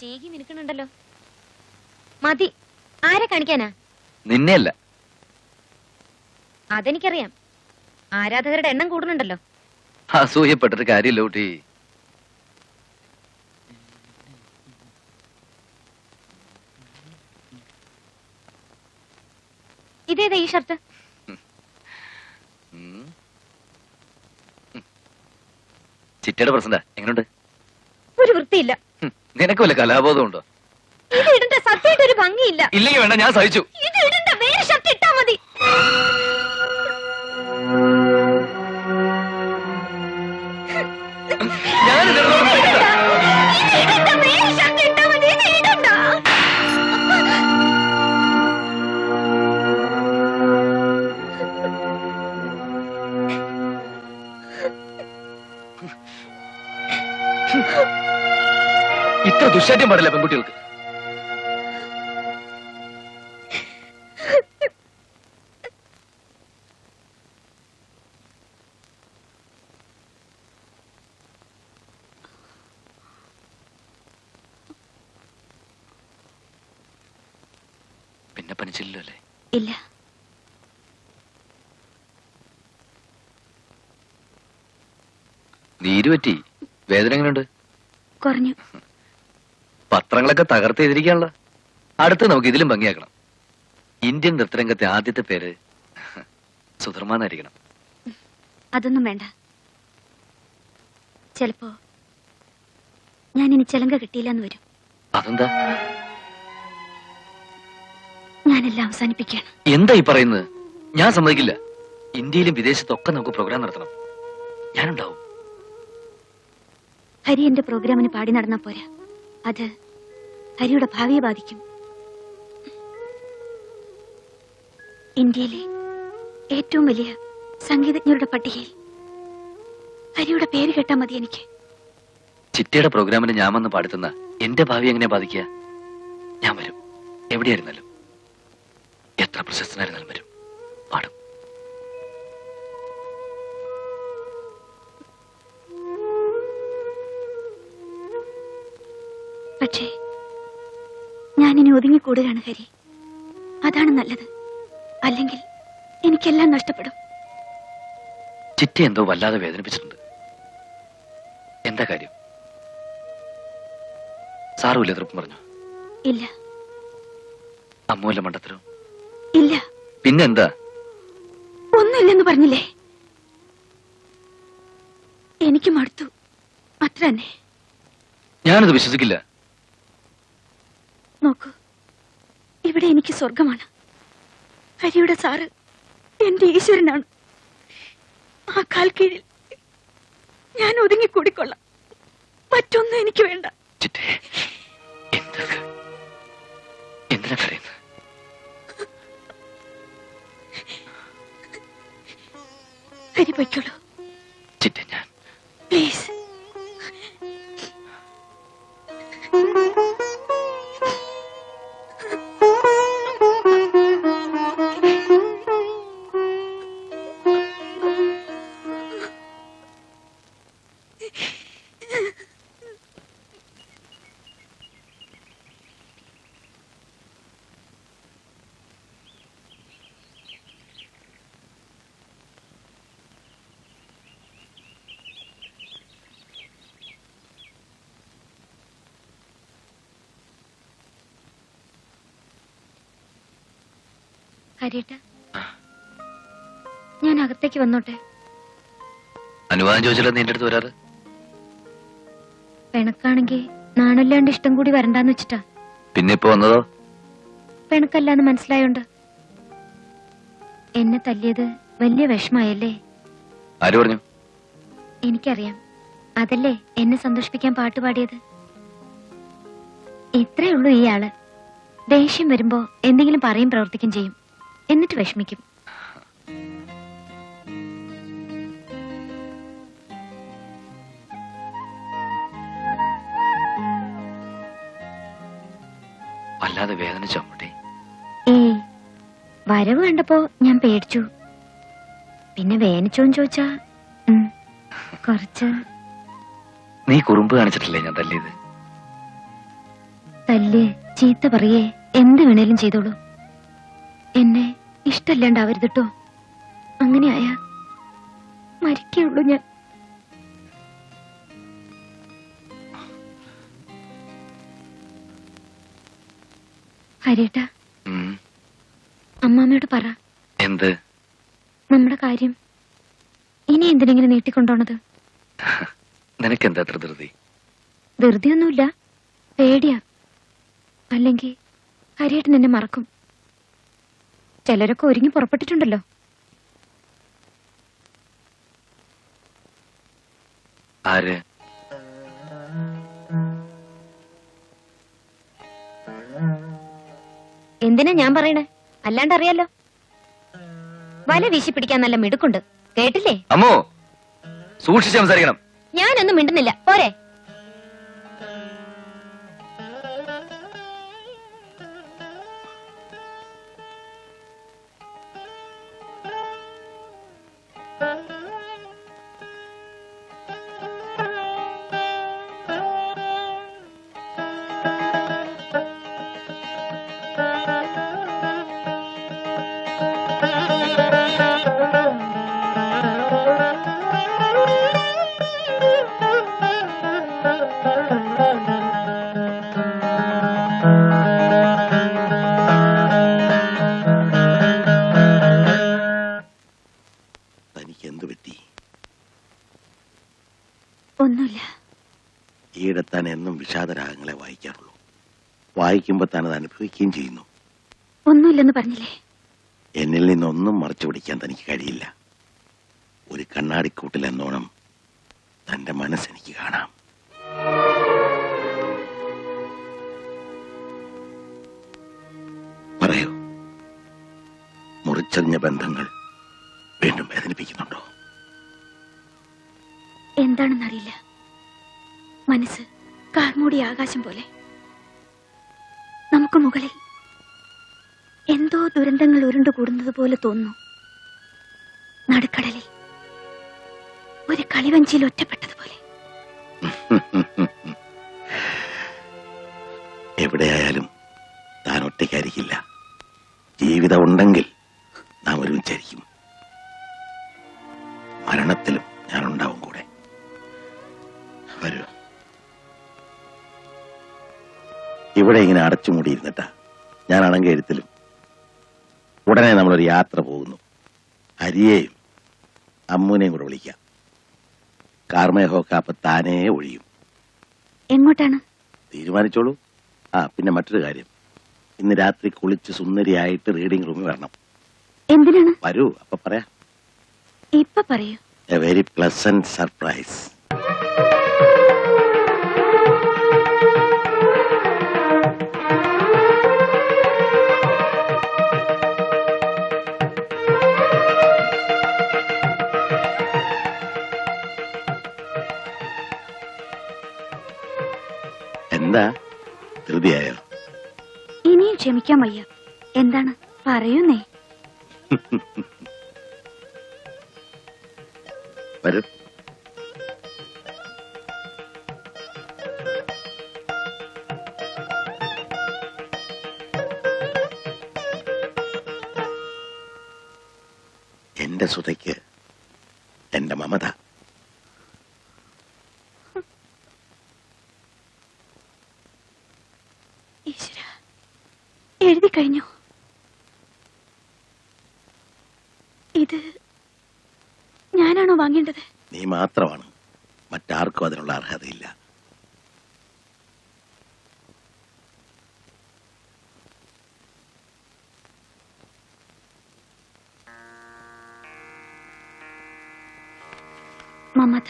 ചീകി മിനുക്കണുണ്ടല്ലോ. മതി. ആരെ കാണിക്കാനാ? നിന്നെയല്ല. അതെനിക്കറിയാം. ആരാധകരുടെ എണ്ണം കൂടുന്നുണ്ടല്ലോ. അസൂയപ്പെട്ടിട്ട് കാര്യമില്ല കുട്ടി. ഇതേതാ ഈ ഷർട്ട്? ചിറ്റയുടെ പ്രസന്റാ. എങ്ങനെയുണ്ട്? ഒരു വൃത്തിയില്ല. നിനക്ക് വല്ല കലാബോധം ഉണ്ടോ? ഇത് ഇടണ്ട. സത്യമായിട്ട് ഒരു ഭംഗിയില്ല. ഇല്ലെങ്കിൽ വേണ്ട, ഞാൻ സഹിച്ചു. ഇത് ഇടണ്ട. വേറെ ഷർട്ട് ഇട്ടാ മതി. ഇത്ര ദുശ്ശാഠ്യം പാടില്ല പെൺകുട്ടികൾക്ക്. പിന്നെ പനിച്ചില്ലല്ലോ അല്ലേ? ഇല്ല. നീര് പറ്റി. വേദന എങ്ങനെയുണ്ട്? കുറഞ്ഞു. പത്രങ്ങളൊക്കെ തകർത്തെഴുതിരിക്കാനുള്ള. അടുത്ത് നമുക്ക് ഇതിലും ഭംഗിയാക്കണം. ഇന്ത്യൻ നൃത്തരംഗത്തെ ആദ്യത്തെ പേര് സുധർമാന്നായിരിക്കണം. അതൊന്നും വേണ്ട. ചിലപ്പോ ഞാനിനി ചെലങ്ക കിട്ടിയില്ലെന്ന് വരും. അതെന്താ? ഞാനെല്ലാം അവസാനിപ്പിക്കുകയാണ്. എന്താ ഈ പറയുന്നത്? ഞാൻ സമ്മതിക്കില്ല. ഇന്ത്യയിലും വിദേശത്തൊക്കെ നമുക്ക് പ്രോഗ്രാം നടത്തണം. ഞാനുണ്ടാവും. ഹരി എന്റെ പ്രോഗ്രാമിന് പാടി നടന്നാ പോരാ. അത് ഹരിയുടെ ഭാവിയെ ബാധിക്കും. ഇന്ത്യയിലെ ഏറ്റവും വലിയ സംഗീതജ്ഞരുടെ പട്ടികയിൽ ഹരിയുടെ പേര് കേട്ടാ മതി എനിക്ക്. ചിറ്റയുടെ പ്രോഗ്രാമിന് ഞാൻ വന്ന് പാടുത്തുന്ന എന്റെ ഭാവി എങ്ങനെ ബാധിക്കുക? ഞാൻ വരും. എവിടെയായിരുന്നാലും, എത്ര പ്രശസ്തനായിരുന്നാലും വരും, പാടും. പക്ഷേ ഞാനിനി ഒതുങ്ങിക്കൂടുകയാണ് ഹരി. അതാണ് നല്ലത്. അല്ലെങ്കിൽ എനിക്കെല്ലാം നഷ്ടപ്പെടും. ചിറ്റ എന്തോ വല്ലാതെ വേദനിപ്പിച്ചിട്ടുണ്ട്. എന്താ കാര്യം? സാറുമില്ല എതിർപ്പം പറഞ്ഞു? ഇല്ല. അമ്മുവിന്റെ മണ്ടത്തരോ? ഇല്ല. പിന്നെന്താ? ഒന്നുമില്ലെന്ന് പറഞ്ഞില്ലേ? എനിക്ക് മടുത്തു, അത്ര തന്നെ. ഞാനത് വിശ്വസിക്കില്ല. നോക്കൂ, ഇവിടെ എനിക്ക് സ്വർഗമാണ്. ഹരിയുടെ സാറ് എന്റെ ഈശ്വരനാണ്. ആ കാൽ കീഴിൽ ഞാൻ ഒതുങ്ങിക്കൂടിക്കൊള്ളാം. മറ്റൊന്നും എനിക്ക് വേണ്ട. എന്തിനാ കരയുന്നത്? ഹരി പൊയ്ക്കോളൂ. ചിറ്റ, ഞാൻ പ്ലീസ്. ഹരിയേട്ടാ, ഞാൻ അകത്തേക്ക് വന്നോട്ടെ? അനുവാദം ചോദിച്ചാലോ നീ എന്റെ അടുത്ത് വരാറ്? പിണക്കാണെങ്കിൽ നാണല്ലാണ്ട് ഇഷ്ടം കൂടി വരണ്ടാന്ന് വെച്ചിട്ടാ. പിന്നെ ഇപ്പൊ വന്നതോ? പിണക്കല്ലാന്ന് മനസ്സിലായോണ്ട്. എന്നെ തല്ലിയത് വലിയ വിഷമായല്ലേ? ആര് പറഞ്ഞു? എനിക്കറിയാം. അതല്ലേ എന്നെ സന്തോഷിപ്പിക്കാൻ പാട്ടുപാടിയത്. ഇത്രേ ഉള്ളൂ ഈ ആള്. ദേഷ്യം വരുമ്പോ എന്തെങ്കിലും പറയും പ്രവർത്തിക്കും ചെയ്യും, എന്നിട്ട് വിഷമിക്കും. വല്ലാതെ വേദനിച്ചോ കുട്ടി? ഏയ്, വരവ് കണ്ടപ്പോ ഞാൻ പേടിച്ചു. പിന്നെ വേദനിച്ചോന്ന് ചോദിച്ചാ കുറച്ച്. നീ കുറുമ്പ് കാണിച്ചിട്ടില്ലേ ഞാൻ തല്ലിയത്? തല്ല് ചീത്ത പറയേ എന്ത് വേണേലും ചെയ്തോളൂ. എന്നെ ഇഷ്ടല്ലാണ്ടാവരുത് കേട്ടോ. അങ്ങനെയായ മരിക്കുള്ളൂ ഞാൻ. ഹരിയേട്ടാ, അമ്മാമ്മയോട് പറ. എന്ത്? നമ്മുടെ കാര്യം ഇനി എന്തിനെങ്ങനെ നീട്ടിക്കൊണ്ടോണത്? നിനക്കെന്താ അത്ര ധൃതി? ധൃതിയൊന്നുമില്ല, പേടിയാ. അല്ലെങ്കിൽ ഹരിയേട്ടൻ എന്നെ മറക്കും. ചിലരൊക്കെ ഒരുങ്ങി പുറപ്പെട്ടിട്ടുണ്ടല്ലോ. ആര്? എന്തിനാ ഞാൻ പറയണേ? അല്ലാണ്ട് അറിയാലോ. വല വീശി പിടിക്കാൻ നല്ല മിടുക്കുണ്ട്, കേട്ടില്ലേ? അമ്മോ, സൂക്ഷിച്ച് സംസാരിക്കണം. ഞാനൊന്നും മിണ്ടുന്നില്ല, പോരെ? ഒന്നുമില്ല. ഈയിടെ താൻ എന്നും വിഷാദരാഗങ്ങളെ വായിക്കാറുള്ളൂ. വായിക്കുമ്പോ താൻ അത് അനുഭവിക്കുകയും ചെയ്യുന്നു. ഒന്നുമില്ലെന്ന് പറഞ്ഞില്ലേ? എന്നിൽ നിന്നൊന്നും മറച്ചു പിടിക്കാൻ തനിക്ക് കഴിയില്ല. ഒരു കണ്ണാടിക്കൂട്ടിൽ എന്നോണം തന്റെ മനസ്സെനിക്ക് കാണാം. പറയൂ, മുറിച്ചറിഞ്ഞ ബന്ധങ്ങൾ വീണ്ടും വേദനിപ്പിക്കുന്നുണ്ടോ? എന്താണെന്നറിയില്ല. മനസ്സ് കാർമൂടിയ ആകാശം പോലെ. നമുക്ക് മുകളിൽ എന്തോ ദുരന്തങ്ങൾ ഉരുണ്ടുകൂടുന്നത് പോലെ തോന്നുന്നു. നടുക്കടലിൽ ഒരു കളിവഞ്ചിയിൽ ഒറ്റപ്പെട്ടതുപോലെ. എവിടെയായാലും താൻ ഒറ്റയ്ക്കായിരിക്കില്ല. ജീവിതം ഉണ്ടെങ്കിൽ നാം ഒരുമിച്ചായിരിക്കും. മരണത്തിലും ഞാനുണ്ടാവും കൂടെ. വരൂ. ഇവിടെ ഇങ്ങനെ അടച്ചുമൂടിയിരുന്നിട്ടാ ഞാനാണെങ്കിൽ എഴുത്തിലും. ഉടനെ നമ്മളൊരു യാത്ര പോകുന്നു. ഹരിയെയും അമ്മൂനെയും കൂടെ വിളിക്കാം. കാർമേഹമൊക്കെ അപ്പൊ താനേ ഒഴിയും. എങ്ങോട്ടാണ്? തീരുമാനിച്ചോളൂ. പിന്നെ മറ്റൊരു കാര്യം, ഇന്ന് രാത്രി കുളിച്ച് സുന്ദരിയായിട്ട് റീഡിംഗ് റൂമിൽ വരണം. എന്തിനാണ്? വരൂ, അപ്പൊ പറയാം. ഇപ്പൊ പറയൂ. A very pleasant surprise. എന്താ, ധൃതിയായോ? ഇനിയും ക്ഷമിക്കാൻ വയ്യ. എന്താണ് പറയുന്നേ? വരൂ. എന്റെ സുധയ്ക്ക് എന്റെ മമത. ഈശ്വരാ, എഴുതി കഴിഞ്ഞു. ഇത് ഞാനാണോ വാങ്ങേണ്ടത്? നീ മാത്രമാണ്. മറ്റാർക്കും അതിനുള്ള അർഹതയില്ല. മമത,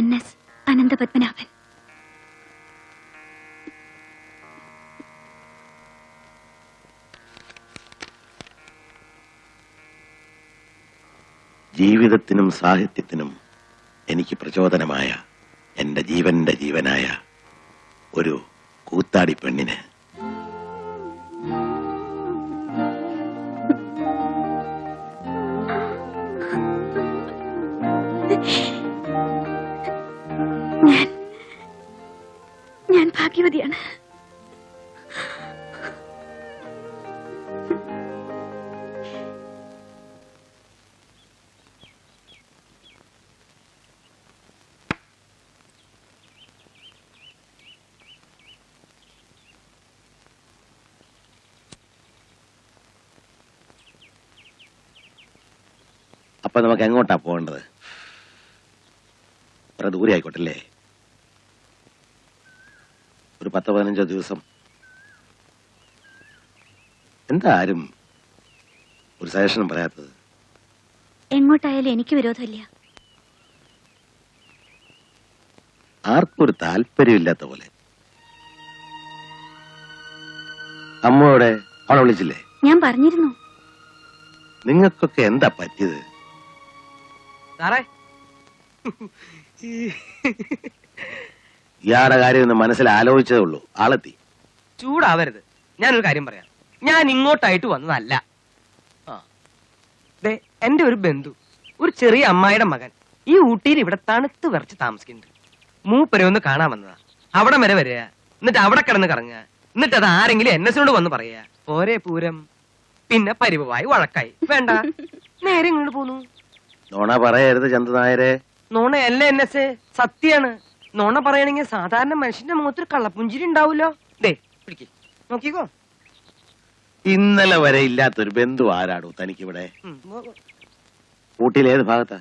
NS അനന്തപത്മനാഭൻ. ജീവിതത്തിനും സാഹിത്യത്തിനും എനിക്ക് പ്രചോദനമായ എന്റെ ജീവന്റെ ജീവനായ ഒരു കൂത്താടി പെണ്ണിന് ഞാൻ ഭാഗ്യവതിയാണ്. അപ്പൊ നമുക്ക് എങ്ങോട്ടാ പോകേണ്ടത്? കുറെ ദൂരെ ആയിക്കോട്ടല്ലേ? ഒരു 10-15 ദിവസം. എന്താ ആരും ഒരു സജഷനും പറയാത്തത്? എങ്ങോട്ടായാലും എനിക്ക് വിരോധമില്ല. ആർക്കും ഒരു താല്പര്യമില്ലാത്ത പോലെ. അമ്മയോടെ അവളെ വിളിച്ചില്ലേ? ഞാൻ പറഞ്ഞിരുന്നു. നിങ്ങൾക്കൊക്കെ എന്താ പറ്റിയത്? സാറേ, ഇയാളുടെ കാര്യം ഒന്ന് മനസ്സിൽ ആലോചിച്ചതേ ഉള്ളൂ. ആളെത്തി. ചൂടാവരുത്. ഞാനൊരു കാര്യം പറയാം. ഞാൻ ഇങ്ങോട്ടായിട്ട് വന്നതല്ല. ദേ, എന്റെ ഒരു ബന്ധു, ഒരു ചെറിയ അമ്മായിയുടെ മകൻ ഈ ഊട്ടിയിൽ ഇവിടെ തണുത്ത് വിറച്ച് താമസിക്കുന്നുണ്ട്. മൂപ്പരെ ഒന്ന് കാണാൻ വന്നതാ. അവിടെ വരെ വരിക, എന്നിട്ട് അവിടെ കിടന്ന് കറങ്ങുക, എന്നിട്ട് അത് ആരെങ്കിലും എന്നോട് വന്ന് പറയാ പോരെ പൂരം. പിന്നെ പരിവായി വഴക്കായി. വേണ്ട, നേരെ ഇങ്ങോട്ട് പോന്നു. നോണ പറയരുത് ചന്തു നായരെ. നോണയല്ല എന്നെ, സത്യാണ്. നോണ പറയണെങ്കിൽ സാധാരണ മനുഷ്യന്റെ മുഖത്തൊരു കള്ളപ്പുഞ്ചിരി ഉണ്ടാവൂലോ. ദേ പിടിക്ക്, നോക്കിക്കോ. ഇന്നലെ വരെ ഇല്ലാത്തൊരു ബന്ധു ആരാടോ തനിക്കിവിടെ? ഊട്ടിയിൽ ഏത് ഭാഗത്താ?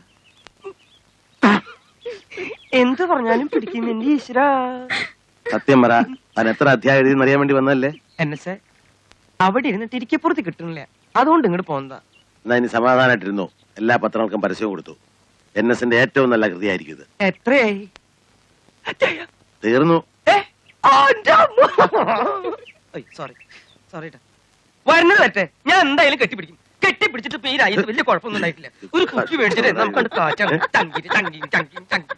എന്ത് പറഞ്ഞാലും പിടിക്കും എന്റെ ഈശ്വര. സത്യം പറ, താൻ എത്ര അധ്യായം എഴുതി അറിയാൻ വേണ്ടി വന്നതല്ലേ? എന്നെ അവിടെ ഇരുന്നിട്ട് ഇരിക്കപ്പുറത്ത് കിട്ടണില്ല, അതുകൊണ്ട് ഇങ്ങോട്ട് പോന്നതാ. എന്നാ ഇനി സമാധാനായിട്ടിരുന്നു. എല്ലാ പത്രങ്ങൾക്കും പരസ്യവും കൊടുത്തു. NSന്റെ ഏറ്റവും നല്ല കൃതിയായിരിക്കും ഇത്. എത്രയായി? തീർന്നു. Sorry sorry. വരുന്നത് പറ്റേ, ഞാൻ എന്തായാലും കെട്ടിപ്പിടിക്കും. കെട്ടിപ്പിടിച്ചിട്ട് ഇപ്പൊ ഈ രാജ്യത്ത് വലിയ കുഴപ്പമൊന്നും ഉണ്ടായിട്ടില്ല. ഒരു കുട്ടി മേടിച്ചിട്ട് നമുക്ക് കാച്ചാണ്. ചങ്കി ചങ്കി ചങ്കി ചങ്കി.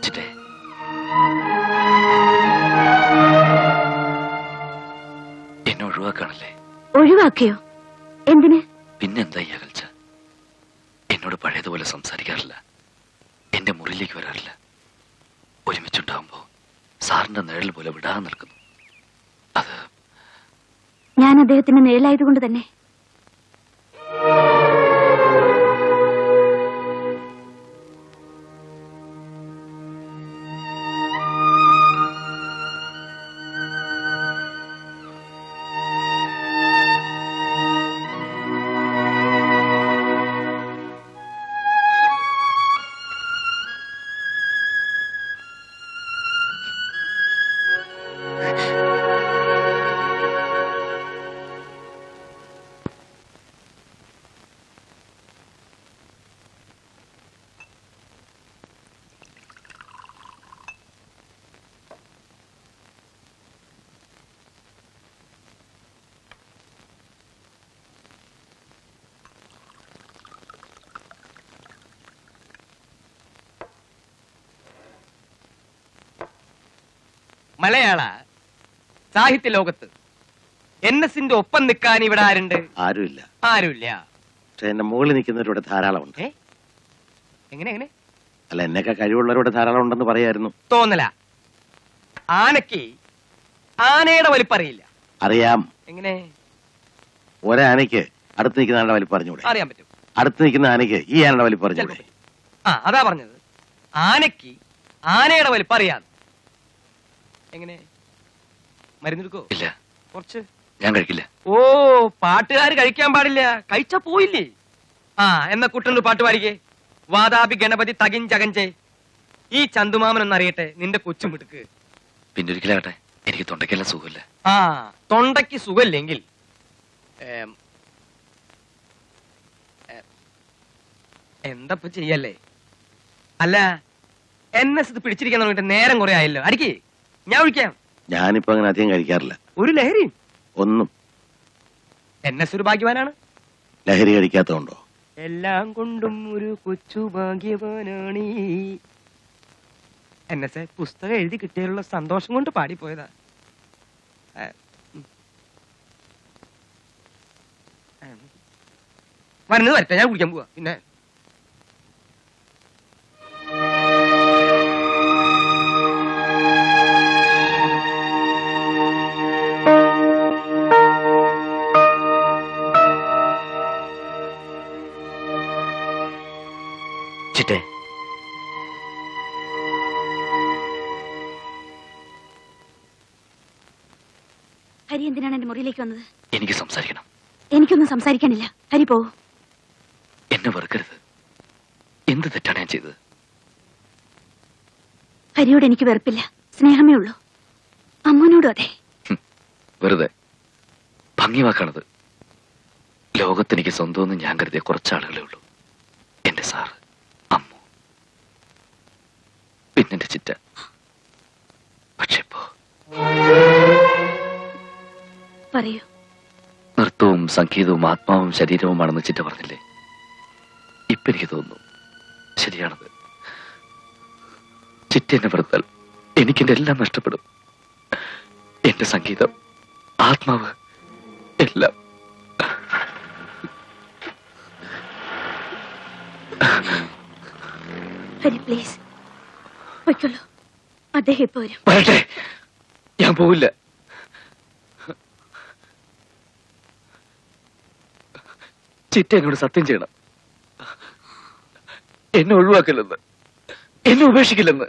ചിറ്റേ, എന്നെ ഒഴിവാക്കാണല്ലേ? ഒഴിവാക്കിയോ? എന്തിന്? പിന്നെന്താ ഈ അകൽച്ച? എന്നോട് പഴയതുപോലെ സംസാരിക്കാറില്ല, എന്റെ മുറിയിലേക്ക് വരാറില്ല. ഒരുമിച്ചുണ്ടാവുമ്പോ സാറിന്റെ നിഴൽ പോലെ വിടാതെ നിൽക്കുന്നു. അത് ഞാൻ അദ്ദേഹത്തിന് നിഴലായതുകൊണ്ട് തന്നെ. മലയാള സാഹിത്യ ലോകത്ത് NSന്റെ ഒപ്പം നിൽക്കാൻ ഇവിടെ ആരുണ്ട്? ആരുമില്ല. ആരുമില്ല. പക്ഷെ എന്റെ മുകളിൽ നിൽക്കുന്നവരിവിടെ ധാരാളമുണ്ട്. എങ്ങനെ എങ്ങനെ? അല്ല, എന്നൊക്കെ കഴിവുള്ളവരുടെ ധാരാളം ഉണ്ടെന്ന് പറയായിരുന്നു. തോന്നല. ആനയ്ക്ക് ആനയുടെ വലിപ്പറിയില്ല. അറിയാം. എങ്ങനെ? ഒരാനയ്ക്ക് അടുത്ത് നിൽക്കുന്ന ആനയുടെ വലിപ്പം അറിഞ്ഞൂടെ? അറിയാൻ പറ്റും. അടുത്ത് നിൽക്കുന്ന ആനയ്ക്ക് ഈ ആനയുടെ വലിപ്പം അറിഞ്ഞൂടെ? അതാ പറഞ്ഞത്, ആനയ്ക്ക് ആനയുടെ വലിപ്പറിയാം. എങ്ങനെ? മരുന്നെടുക്കോ? ഇല്ല, കുറച്ച്. ഞാൻ കഴിക്കില്ല. ഓ, പാട്ടുകാർ കഴിക്കാൻ പാടില്ല, കഴിച്ചാ പോയില്ലേ? എന്ന കുട്ടനൊരു പാട്ട് പാടിക്കേ. വാതാപി ഗണപതി തകിൻ ചകഞ്ചേ. ഈ ചന്തുമാമൻ അറിയട്ടെ നിന്റെ കൊച്ചും മിടുക്ക്. പിന്നെ ഒരിക്കലാകട്ടെ, എനിക്ക് തൊണ്ടയ്ക്കെല്ലാം സുഖമില്ല. തൊണ്ടയ്ക്ക് സുഖമില്ലെങ്കിൽ എന്തപ്പ ചെയ്യല്ലേ? അല്ല, NS ഇത് പിടിച്ചിരിക്കാൻ തുടങ്ങിട്ട് നേരം കുറെ ആയല്ലോ. അടിക്കേ, ഞാൻ ഒഴിക്കാം. ഞാനിപ്പോ അങ്ങനെ അധികം കഴിക്കാറില്ല. ഒരു ലഹരി ഒന്നും. NS ഒരു ഭാഗ്യവാനാണ്. ലഹരി കഴിക്കാത്തതുണ്ടോ? എല്ലാം കൊണ്ടും ഒരു കൊച്ചു ഭാഗ്യവാനാണ്. NS പുസ്തകം എഴുതി കിട്ടിയുള്ള സന്തോഷം കൊണ്ട് പാടിപ്പോയതാ. വരുന്നത് വരട്ടെ, ഞാൻ കുടിക്കാൻ പോവാ. പിന്നെ ഹരി എന്തിനാണ് എന്റെ മുറിയിലേക്ക് വന്നത്? എനിക്ക് സംസാരിക്കണം. എനിക്കൊന്നും സംസാരിക്കാനില്ല. ഹരി പോവൂ. എന്നെ വെറുക്കരുത്. എന്ത് തെറ്റാണ് ഞാൻ ചെയ്തത്? ഹരിയോട് എനിക്ക് വെറുപ്പില്ല, സ്നേഹമേ ഉള്ളൂ. അമ്മനോടും അതെ. വെറുതെ ഭംഗി വാക്കാണത്. ലോകത്തെനിക്ക് സ്വന്തമെന്ന് ഞാൻ കരുതിയ കുറച്ചാളുകളേ ഉള്ളൂ. എന്റെ സാറ്, അമ്മു, പിന്നെന്റെ ചിറ്റ. പക്ഷെ ഇപ്പോ പറയൂ. നൃത്തവും സംഗീതവും ആത്മാവും ശരീരവുമാണെന്ന് ചിറ്റ പറഞ്ഞില്ലേ? ഇപ്പൊ എനിക്ക് തോന്നുന്നു ശരിയാണത്. ചിറ്റ എന്നെ വെറുത്താൽ എനിക്കെന്റെ എല്ലാം നഷ്ടപ്പെടും. എന്റെ സംഗീതം, ആത്മാവ്, എല്ലാം. ഹരി പ്ലീസ് പൊയ്ക്കൊള്ളൂ. അദ്ദേഹം ഇപ്പൊ വരും. വരട്ടെ, ഞാൻ പോവില്ല. ചിറ്റ എന്നോട് സത്യം ചെയ്യണം. എന്നെ ഒഴിവാക്കില്ലെന്ന്, എന്നെ ഉപേക്ഷിക്കില്ലെന്ന്.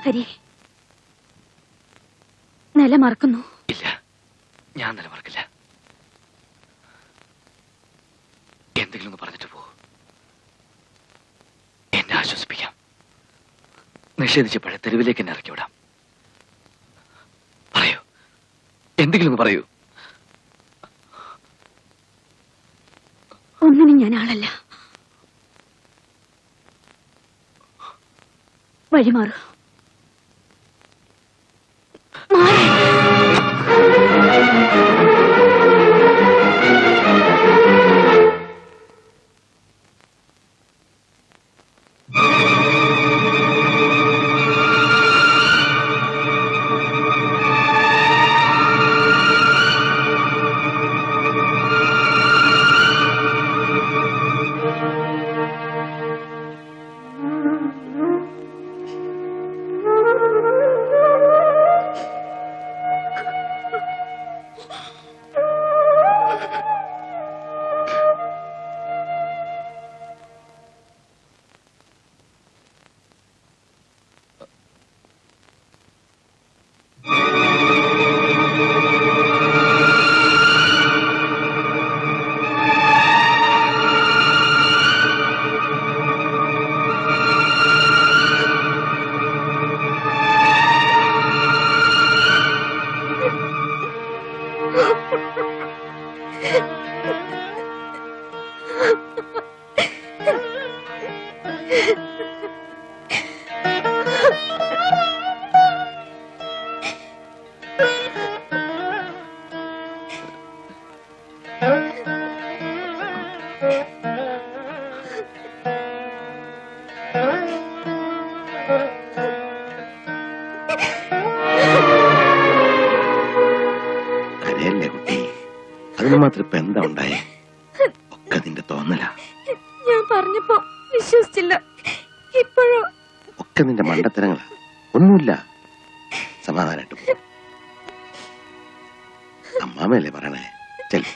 ഹരി നില മറക്കുന്നു. ഇല്ല, ഞാൻ നിലമറക്കില്ല. എന്തെങ്കിലും ഒന്ന് പറഞ്ഞിട്ട് പോ. എന്നെ ആശ്വസിപ്പിക്കാം. നിഷേധിച്ച് പഴയ തെരുവിലേക്ക് എന്നെ ഇറക്കി വിടാം. പറയൂ, എന്തെങ്കിലും ഒന്ന് പറയൂ. ഒന്നിനും ഞാൻ ആളല്ല. വഴിമാറൂ. കരയല്ലേ കുട്ടി, അതിന് മാത്രം ഇപ്പൊ എന്താ ഉണ്ടായേ? ഒക്കെ നിന്റെ തോന്നലാ. ഞാൻ പറഞ്ഞപ്പോ വിശ്വസിച്ചില്ല. ഇപ്പോഴോ? ഒക്കെ നിന്റെ മണ്ടത്തരങ്ങളാ. ഒന്നുമില്ല, സമാധാനായിട്ട് പോ. അമ്മാമയല്ലേ പറയണേ. ചെല്ലു.